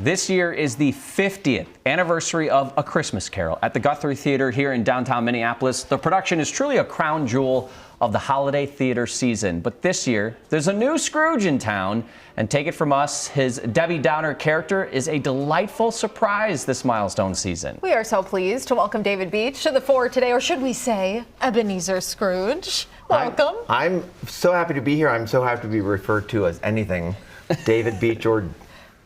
This year is the 50th anniversary of A Christmas Carol at the Guthrie Theater here in downtown Minneapolis. The production is truly a crown jewel of the holiday theater season. But this year, there's a new Scrooge in town. And take it from us, his Debbie Downer character is a delightful surprise this milestone season. We are so pleased to welcome David Beach to the fore today, or should we say Ebenezer Scrooge. Welcome. I'm so happy to be here. I'm so happy to be referred to as anything. David Beach or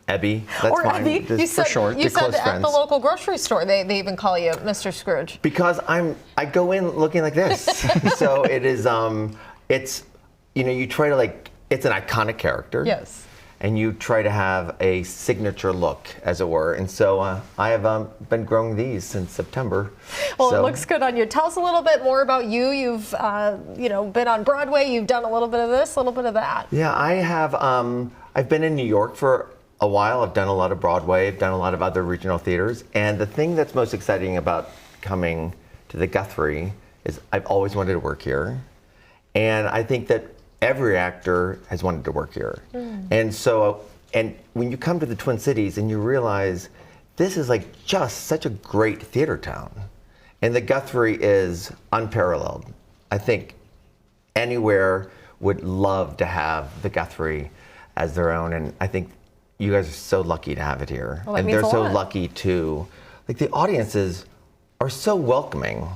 Ebby. That's or fine. Ebby. Just you said, for short. You said close at friends. the local grocery store, they even call you Mr. Scrooge. Because I go in looking like this. So it is, it's, you try to it's an iconic character. Yes. And you try to have a signature look, as it were. And so I have been growing these since September. Well, it looks good on you. Tell us a little bit more about you. You've, been on Broadway. You've done a little bit of this, a little bit of that. Yeah, I have. I've been in New York for a while. I've done a lot of Broadway. I've done a lot of other regional theaters. And the thing that's most exciting about coming to the Guthrie is I've always wanted to work here. And I think that every actor has wanted to work here. And so, and when you come to the Twin Cities and you realize this is just such a great theater town. And the Guthrie is unparalleled. I think anywhere would love to have the Guthrie as their own. And I think you guys are so lucky to have it here. Well, and they're so lucky too. The audiences are so welcoming.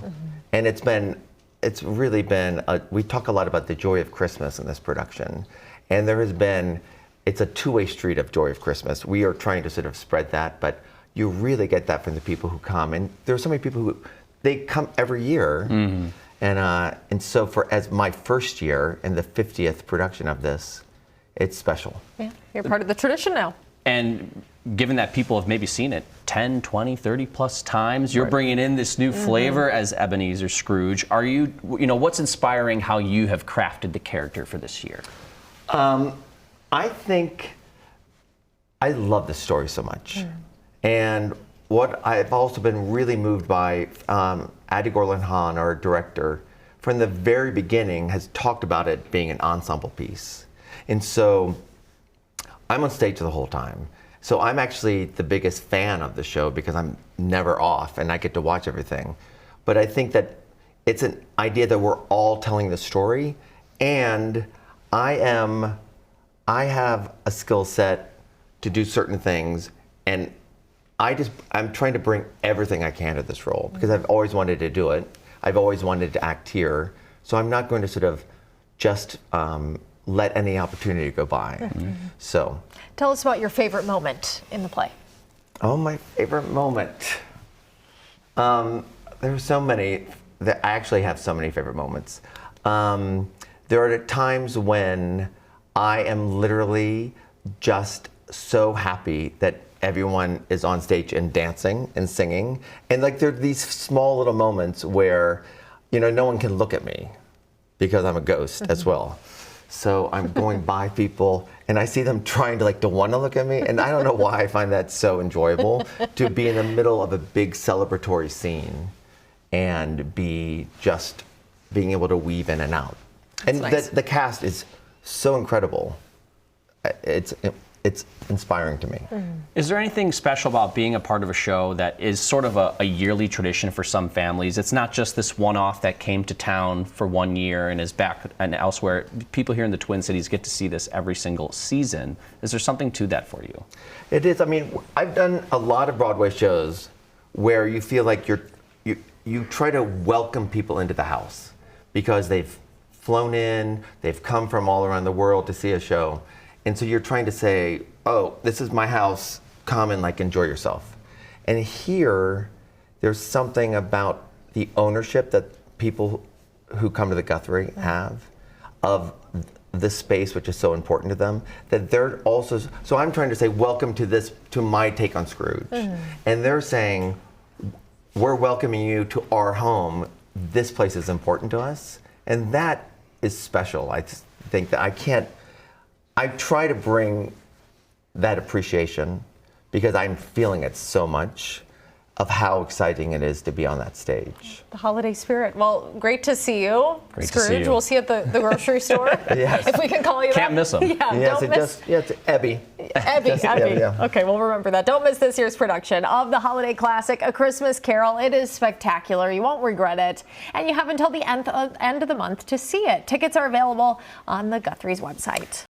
And it's really been, we talk a lot about the joy of Christmas in this production. And it's a two-way street of joy of Christmas. We are trying to sort of spread that, but you really get that from the people who come. And there are so many people they come every year. And so as my first year in the 50th production of this, it's special. Yeah, you're part of the tradition now. And given that people have maybe seen it 10, 20, 30 plus times, you're bringing in this new flavor as Ebenezer Scrooge. Are you, what's inspiring how you have crafted the character for this year? I think I love this story so much. And what I've also been really moved by, Adi Gorlin Hahn, our director, from the very beginning has talked about it being an ensemble piece. And so I'm on stage the whole time. So I'm actually the biggest fan of the show because I'm never off and I get to watch everything. But I think that it's an idea that we're all telling the story, and I have a skill set to do certain things, and I'm trying to bring everything I can to this role because I've always wanted to do it. I've always wanted to act here. So I'm not going to sort of just let any opportunity go by. So, tell us about your favorite moment in the play. Oh, my favorite moment. There are so many. I actually have so many favorite moments. There are times when I am literally just so happy that everyone is on stage and dancing and singing. And there are these small little moments where, no one can look at me because I'm a ghost as well. So I'm going by people and I see them trying to want to look at me. And I don't know why I find that so enjoyable to be in the middle of a big celebratory scene and being able to weave in and out. That's nice. The cast is so incredible. It's inspiring to me. Is there anything special about being a part of a show that is sort of a yearly tradition for some families? It's not just this one-off that came to town for 1 year and is back and elsewhere. People here in the Twin Cities get to see this every single season. Is there something to that for you? It is. I mean, I've done a lot of Broadway shows where you feel like you try to welcome people into the house because they've flown in, they've come from all around the world to see a show. And so you're trying to say, oh, this is my house, come and enjoy yourself. And here, there's something about the ownership that people who come to the Guthrie have of the space, which is so important to them, that they're also, so I'm trying to say, welcome to my take on Scrooge. And they're saying, we're welcoming you to our home. This place is important to us. And that is special. I just think that I try to bring that appreciation because I'm feeling it so much of how exciting it is to be on that stage. The holiday spirit. Well, great to see you, Great to Scrooge. see you. We'll see you at the grocery store. Yes. If we can call you Can't that. miss 'em. Yeah, Yes, don't miss. it's Ebby. Abby. yeah. Okay, we'll remember that. Don't miss this year's production of the holiday classic, A Christmas Carol. It is spectacular. You won't regret it. And you have until the end of the month to see it. Tickets are available on the Guthrie's website.